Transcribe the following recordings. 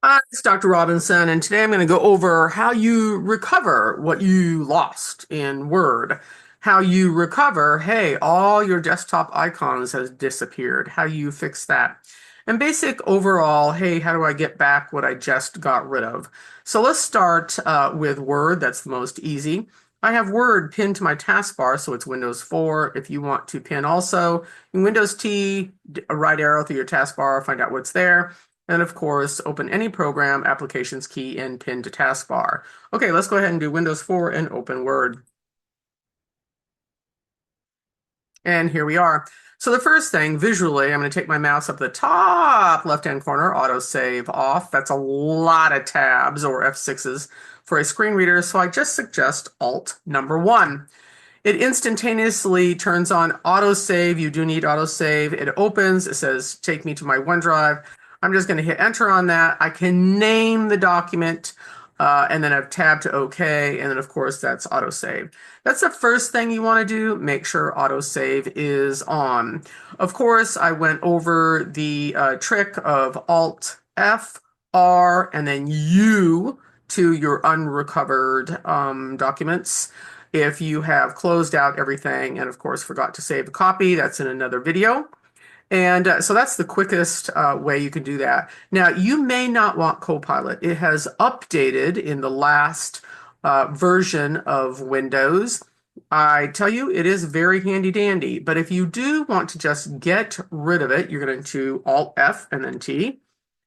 Hi, it's Dr. Robinson, and today I'm going to go over how you recover what you lost in Word. How you recover, hey, all your desktop icons has disappeared. How you fix that. And basic overall, hey, how do I get back what I just got rid of? So let's start with Word. That's the most easy. I have Word pinned to my taskbar, so it's Windows 4. If you want to pin also, in Windows T, a right arrow through your taskbar, find out what's there. And of course, open any program, applications key, and pin to taskbar. Okay, let's go ahead and do Windows 4 and open Word. And here we are. So the first thing, visually, I'm going to take my mouse up to the top left-hand corner, auto save off. That's a lot of tabs or F6s for a screen reader, so I just suggest Alt number 1. It instantaneously turns on autosave. You do need autosave. It opens. It says, take me to my OneDrive. I'm just going to hit enter on that. I can name the document, and then I've tabbed to OK. And then, of course, that's autosave. That's the first thing you want to do. Make sure autosave is on. Of course, I went over the trick of Alt F, R, and then U to your unrecovered documents. If you have closed out everything and, of course, forgot to save a copy, that's in another video. And so that's the quickest way you can do that. Now, you may not want Copilot. It has updated in the last version of Windows. I tell you, it is very handy dandy. But if you do want to just get rid of it, you're going to Alt F and then T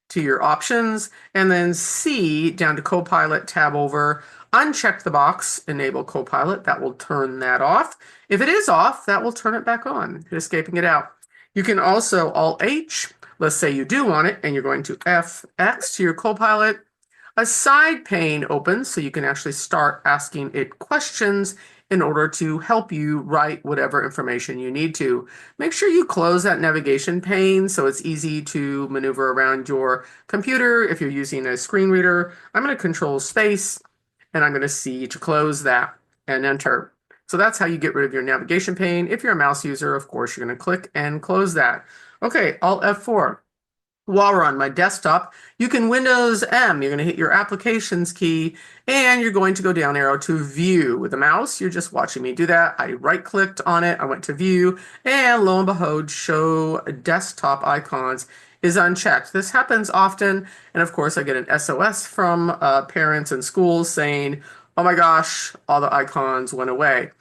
to your options, and then C down to Copilot, tab over, uncheck the box, enable Copilot. That will turn that off. If it is off, that will turn it back on, escaping it out. You can also Alt H. Let's say you do want it, and you're going to FX to your Copilot. A side pane opens, so you can actually start asking it questions in order to help you write whatever information you need to. Make sure you close that navigation pane so it's easy to maneuver around your computer. If you're using a screen reader, I'm going to control space, and I'm going to C to close that and enter. So that's how you get rid of your navigation pane. If you're a mouse user, of course, you're going to click and close that. Okay, Alt F4. While we're on my desktop, you can Windows M. You're going to hit your applications key and you're going to go down arrow to view. With the mouse, you're just watching me do that. I right clicked on it, I went to view, and lo and behold, show desktop icons is unchecked. This happens often, and of course, I get an SOS from parents and schools saying, oh my gosh, all the icons went away.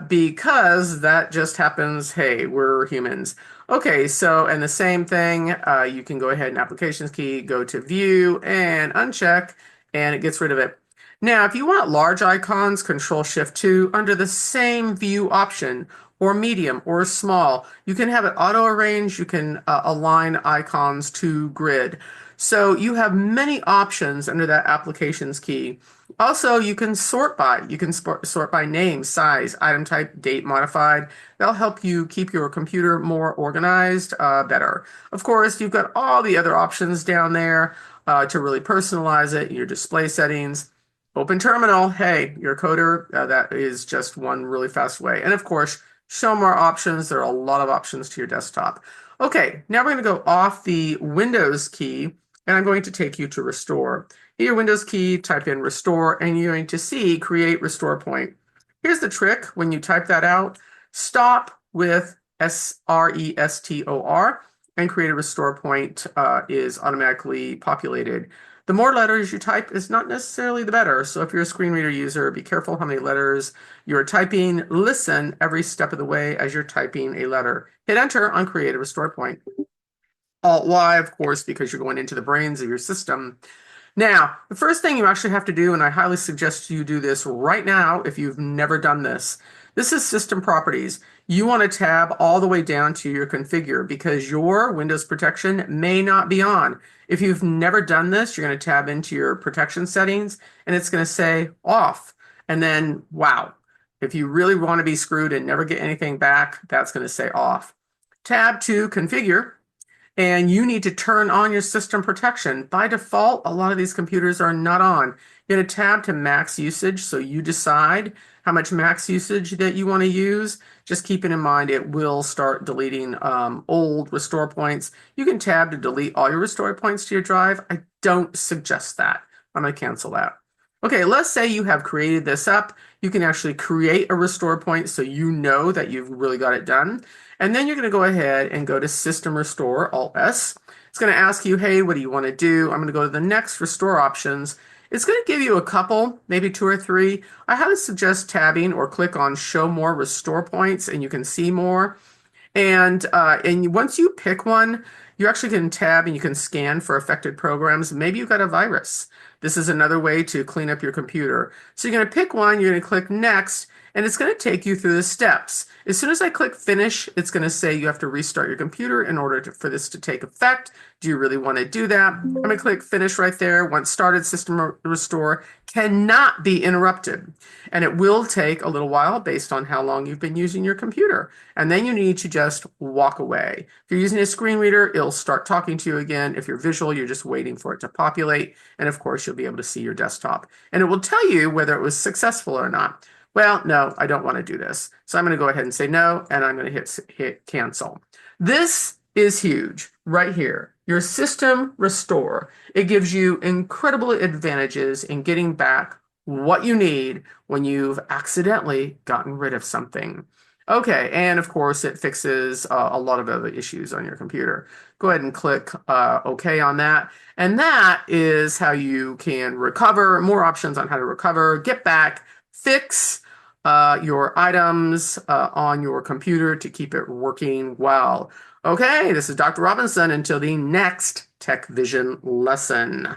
Because that just happens. Hey, we're humans. Okay, so, and the same thing, you can go ahead and applications key, go to view and uncheck, and it gets rid of it. Now, if you want large icons, Control Shift 2, under the same view option, or medium or small, you can have it auto arrange, you can align icons to grid. So you have many options under that applications key. Also, you can sort by. You can sort by name, size, item type, date modified. That'll help you keep your computer more organized, better. Of course, you've got all the other options down there to really personalize it, your display settings. Open terminal, hey, you're a coder, that is just one really fast way. And of course, show more options. There are a lot of options to your desktop. Okay, now we're going to go off the Windows key, and I'm going to take you to restore. Hit your Windows key, type in restore, and you're going to see create restore point. Here's the trick when you type that out. Stop with SRESTOR and create a restore point is automatically populated. The more letters you type is not necessarily the better. So if you're a screen reader user, be careful how many letters you're typing. Listen every step of the way as you're typing a letter. Hit enter on create a restore point. Alt Y, of course, because you're going into the brains of your system. Now, the first thing you actually have to do, and I highly suggest you do this right now if you've never done this, this is System Properties. You want to tab all the way down to your configure because your Windows protection may not be on. If you've never done this, you're going to tab into your protection settings and it's going to say off. And then, wow, if you really want to be screwed and never get anything back, that's going to say off. Tab to configure. And you need to turn on your system protection. By default, a lot of these computers are not on. You get a tab to max usage, so you decide how much max usage that you want to use. Just keeping in mind it will start deleting old restore points. You can tab to delete all your restore points to your drive. I don't suggest that. I'm going to cancel that. Okay, let's say you have created this up. You can actually create a restore point so you know that you've really got it done. And then you're going to go ahead and go to System Restore, Alt S. It's going to ask you, hey, what do you want to do? I'm going to go to the next restore options. It's going to give you a couple, maybe 2 or 3. I highly suggest tabbing or click on Show More Restore Points and you can see more. And once you pick one, you actually can tab and you can scan for affected programs. Maybe you've got a virus. This is another way to clean up your computer. So you're going to pick one, you're going to click Next, and it's going to take you through the steps. As soon as I click Finish, it's going to say you have to restart your computer in order for this to take effect. Do you really want to do that? I'm going to click Finish right there. Once started, System Restore cannot be interrupted. And it will take a little while based on how long you've been using your computer. And then you need to just walk away. If you're using a screen reader, it'll start talking to you again. If you're visual, you're just waiting for it to populate. And of course, you'll be able to see your desktop. And it will tell you whether it was successful or not. Well, no, I don't want to do this. So I'm going to go ahead and say no, and I'm going to hit cancel. This is huge right here. Your system restore. It gives you incredible advantages in getting back what you need when you've accidentally gotten rid of something. Okay, and of course it fixes a lot of other issues on your computer. Go ahead and click OK on that. And that is how you can recover, more options on how to recover, get back, fix your items on your computer to keep it working well. Okay, this is Dr. Robinson until the next Tech Vision lesson.